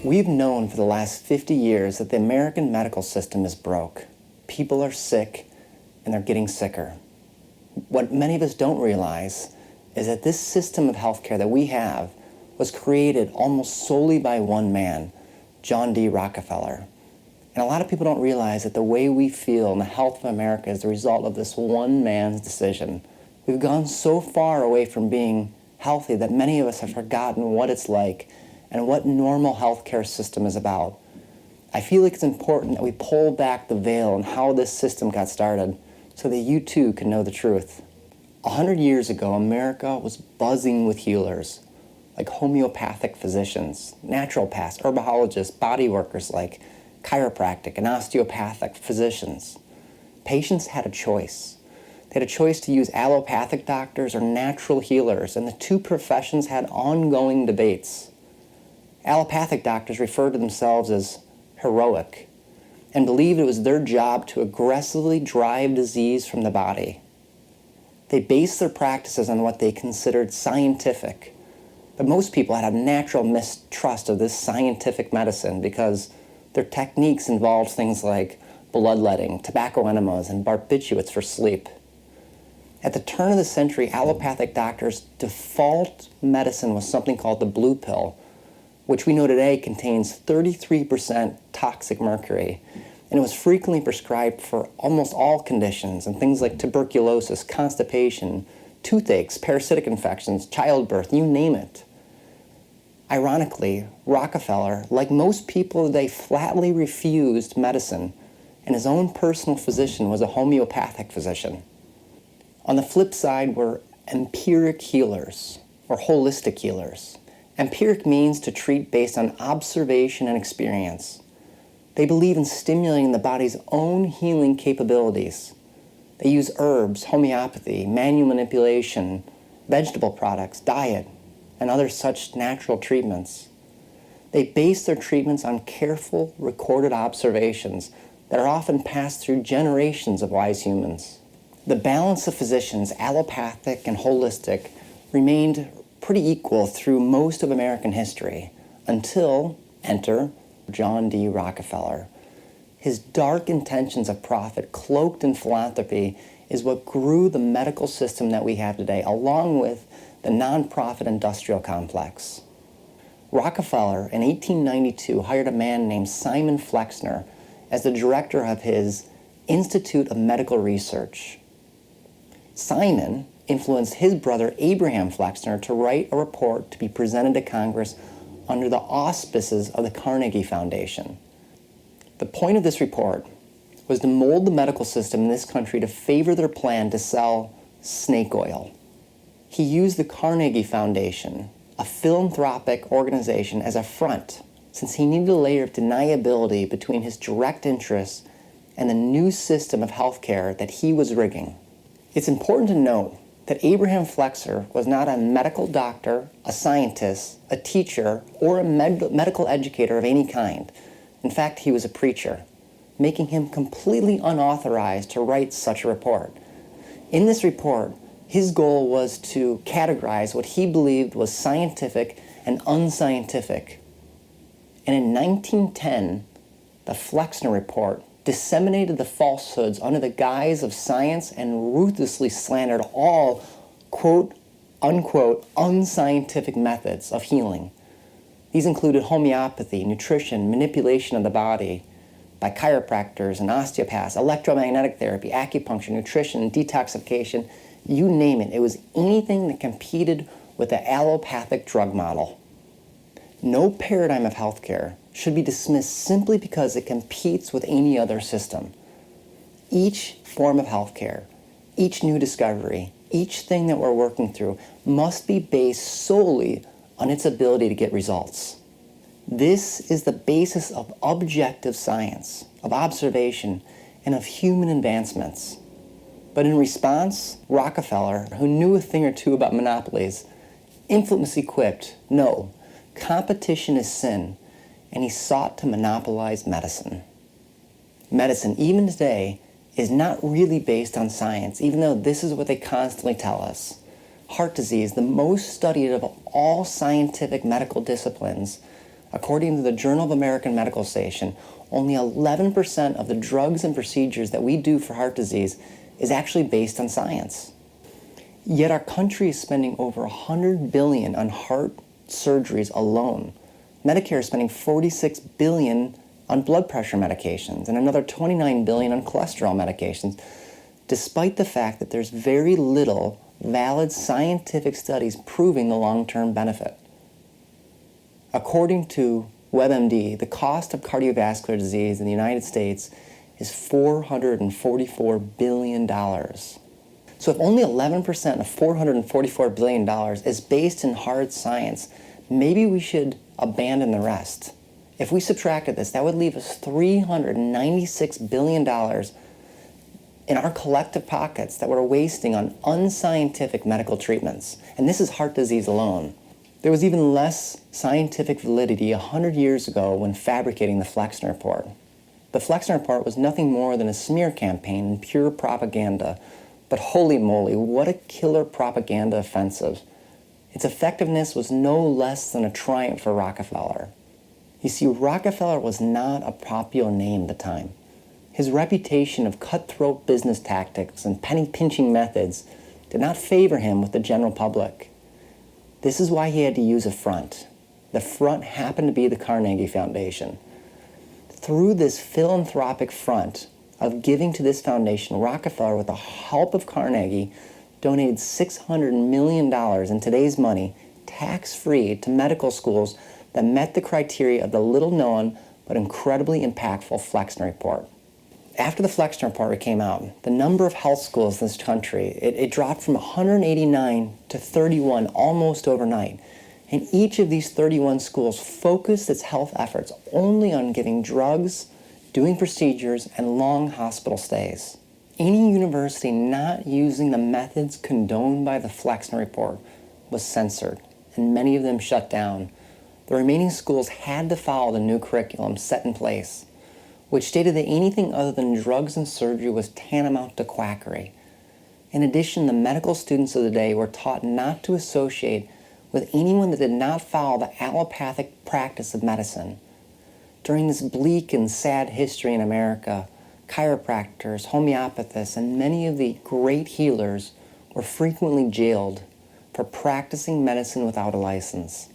We've known for the last 50 years that the American medical system is broke. People are sick, and they're getting sicker. What many of us don't realize is that this system of healthcare that we have was created almost solely by one man, John D. Rockefeller. And a lot of people don't realize that the way we feel in the health of America is the result of this one man's decision. We've gone so far away from being healthy that many of us have forgotten what it's like and what normal healthcare system is about. I feel like it's important that we pull back the veil on how this system got started so that you too can know the truth. 100 years ago, America was buzzing with healers, like homeopathic physicians, naturopaths, herbologists, body workers like chiropractic and osteopathic physicians. Patients had a choice. They had a choice to use allopathic doctors or natural healers, and the two professions had ongoing debates. Allopathic doctors referred to themselves as heroic and believed it was their job to aggressively drive disease from the body. They based their practices on what they considered scientific, but most people had a natural mistrust of this scientific medicine because their techniques involved things like bloodletting, tobacco enemas, and barbiturates for sleep. At the turn of the century, allopathic doctors' default medicine was something called the blue pill, which we know today contains 33% toxic mercury, and it was frequently prescribed for almost all conditions, and things like tuberculosis, constipation, toothaches, parasitic infections, childbirth, you name it. Ironically, Rockefeller, like most people today, flatly refused medicine, and his own personal physician was a homeopathic physician. On the flip side were empiric healers, or holistic healers. Empiric means to treat based on observation and experience. They believe in stimulating the body's own healing capabilities. They use herbs, homeopathy, manual manipulation, vegetable products, diet, and other such natural treatments. They base their treatments on careful, recorded observations that are often passed through generations of wise humans. The balance of physicians, allopathic and holistic, remained pretty equal through most of American history until enter John D. Rockefeller. His dark intentions of profit cloaked in philanthropy is what grew the medical system that we have today, along with the nonprofit industrial complex. Rockefeller in 1892 hired a man named Simon Flexner as the director of his Institute of Medical Research. Simon influenced his brother Abraham Flexner to write a report to be presented to Congress under the auspices of the Carnegie Foundation. The point of this report was to mold the medical system in this country to favor their plan to sell snake oil. He used the Carnegie Foundation, a philanthropic organization, as a front, since he needed a layer of deniability between his direct interests and the new system of healthcare that he was rigging. It's important to note that Abraham Flexner was not a medical doctor, a scientist, a teacher, or a medical educator of any kind. In fact, he was a preacher, making him completely unauthorized to write such a report. In this report, his goal was to categorize what he believed was scientific and unscientific. And in 1910, the Flexner Report disseminated the falsehoods under the guise of science and ruthlessly slandered all, quote, unquote, unscientific methods of healing. These included homeopathy, nutrition, manipulation of the body by chiropractors and osteopaths, electromagnetic therapy, acupuncture, nutrition, detoxification, you name it. It was anything that competed with the allopathic drug model. No paradigm of healthcare should be dismissed simply because it competes with any other system. Each form of healthcare, each new discovery, each thing that we're working through must be based solely on its ability to get results. This is the basis of objective science, of observation, and of human advancements. But in response, Rockefeller, who knew a thing or two about monopolies, infamously quipped, "No, competition is sin," and he sought to monopolize medicine. Medicine, even today, is not really based on science, even though this is what they constantly tell us. Heart disease, the most studied of all scientific medical disciplines, According to the Journal of American Medical Association, only 11% of the drugs and procedures that we do for heart disease is actually based on science. Yet our country is spending over $100 billion on heart surgeries alone. Medicare is spending $46 billion on blood pressure medications and another $29 billion on cholesterol medications, despite the fact that there's very little valid scientific studies proving the long-term benefit. According to WebMD, the cost of cardiovascular disease in the United States is $444 billion. So if only 11% of $444 billion is based in hard science, maybe we should abandon the rest. If we subtracted this, that would leave us $396 billion in our collective pockets that we're wasting on unscientific medical treatments. And this is heart disease alone. There was even less scientific validity 100 years ago when fabricating the Flexner Report. The Flexner Report was nothing more than a smear campaign and pure propaganda. But holy moly, what a killer propaganda offensive. Its effectiveness was no less than a triumph for Rockefeller. You see, Rockefeller was not a popular name at the time. His reputation of cutthroat business tactics and penny-pinching methods did not favor him with the general public. This is why he had to use a front. The front happened to be the Carnegie Foundation. Through this philanthropic front of giving to this foundation, Rockefeller, with the help of Carnegie, donated $600 million in today's money, tax-free, to medical schools that met the criteria of the little-known but incredibly impactful Flexner Report. After the Flexner Report came out, the number of health schools in this country, it dropped from 189 to 31 almost overnight. And each of these 31 schools focused its health efforts only on giving drugs, doing procedures, and long hospital stays. Any university not using the methods condoned by the Flexner Report was censored, and many of them shut down. The remaining schools had to follow the new curriculum set in place, which stated that anything other than drugs and surgery was tantamount to quackery. In addition, the medical students of the day were taught not to associate with anyone that did not follow the allopathic practice of medicine. During this bleak and sad history in America, chiropractors, homeopathists, and many of the great healers were frequently jailed for practicing medicine without a license.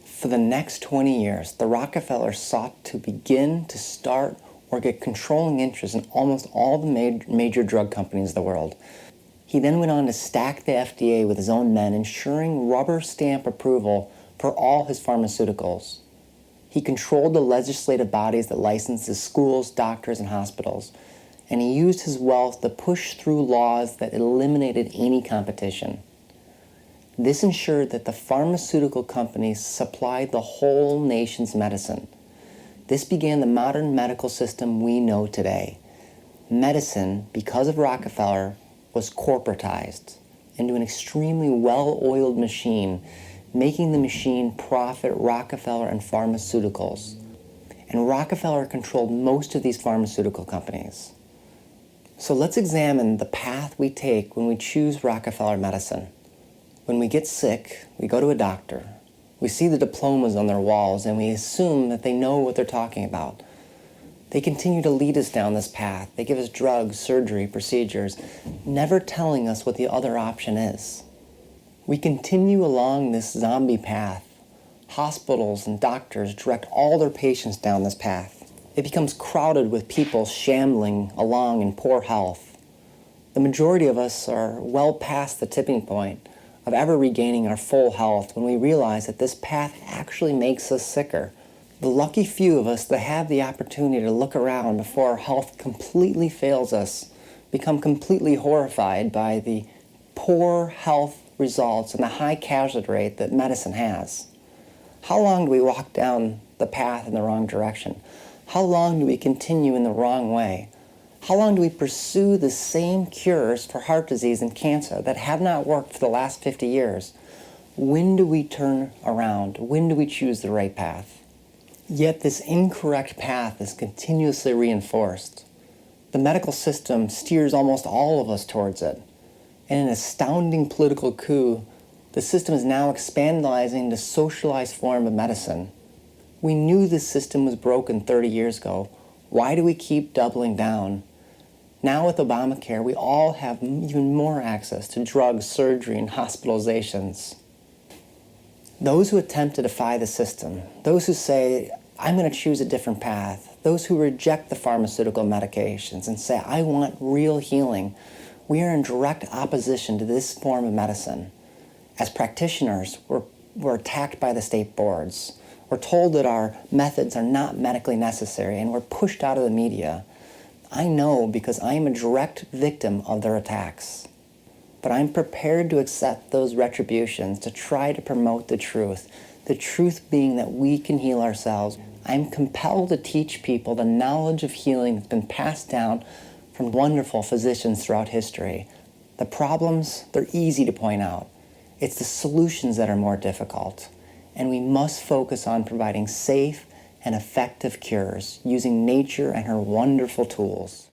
For the next 20 years, the Rockefellers sought to begin to start or get controlling interest in almost all the major drug companies of the world. He then went on to stack the FDA with his own men, ensuring rubber stamp approval for all his pharmaceuticals. He controlled the legislative bodies that licensed his schools, doctors, and hospitals, and he used his wealth to push through laws that eliminated any competition. This ensured that the pharmaceutical companies supplied the whole nation's medicine. This began the modern medical system we know today. Medicine, because of Rockefeller, was corporatized into an extremely well-oiled machine, making the machine profit Rockefeller and pharmaceuticals. And Rockefeller controlled most of these pharmaceutical companies. So let's examine the path we take when we choose Rockefeller medicine. When we get sick, we go to a doctor. We see the diplomas on their walls, and we assume that they know what they're talking about. They continue to lead us down this path. They give us drugs, surgery, procedures, never telling us what the other option is. We continue along this zombie path. Hospitals and doctors direct all their patients down this path. It becomes crowded with people shambling along in poor health. The majority of us are well past the tipping point of ever regaining our full health when we realize that this path actually makes us sicker. The lucky few of us that have the opportunity to look around before our health completely fails us become completely horrified by the poor health results and the high casualty rate that medicine has. How long do we walk down the path in the wrong direction? How long do we continue in the wrong way? How long do we pursue the same cures for heart disease and cancer that have not worked for the last 50 years? When do we turn around? When do we choose the right path? Yet this incorrect path is continuously reinforced. The medical system steers almost all of us towards it. In an astounding political coup, the system is now expandizing the socialized form of medicine. We knew this system was broken 30 years ago. Why do we keep doubling down? Now with Obamacare, we all have even more access to drugs, surgery, and hospitalizations. Those who attempt to defy the system, those who say, I'm going to choose a different path, those who reject the pharmaceutical medications and say, I want real healing, we are in direct opposition to this form of medicine. As practitioners, we're attacked by the state boards. We're told that our methods are not medically necessary, and we're pushed out of the media. I know because I am a direct victim of their attacks. But I'm prepared to accept those retributions to try to promote the truth being that we can heal ourselves. I'm compelled to teach people the knowledge of healing that's been passed down from wonderful physicians throughout history. The problems, they're easy to point out. It's the solutions that are more difficult. And we must focus on providing safe and effective cures using nature and her wonderful tools.